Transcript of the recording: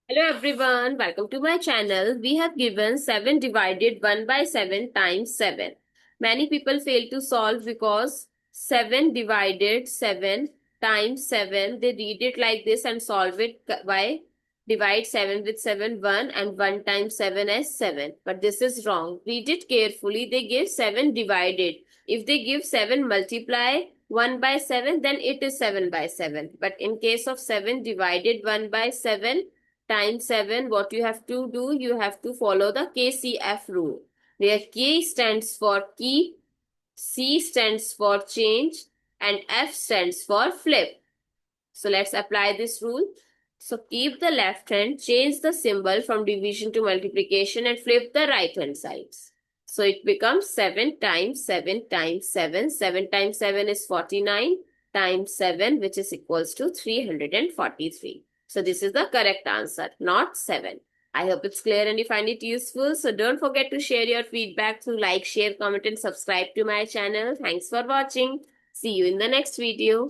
Hello everyone, welcome to my channel. We have given 7 divided 1 by 7 times 7. Many people fail to solve because 7 divided 7 times 7. They read it like this and solve it by divide 7 with 7 1 and 1 times 7 as 7. But this is wrong. Read it carefully. They give 7 divided. If they give 7 multiply 1 by 7, then it is 7 by 7. But in case of 7 divided 1 by 7 times 7, what you have to do, you have to follow the KCF rule, where K stands for keep, C stands for change, and F stands for flip. So let's apply this rule. So keep the left hand, change the symbol from division to multiplication, and flip the right hand sides. So it becomes 7 times 7 times 7. 7 times 7 is 49 times 7, which is equals to 343. So this is the correct answer, not 7. I hope it's clear and you find it useful. So don't forget to share your feedback through like, share, comment, and subscribe to my channel. Thanks for watching. See you in the next video.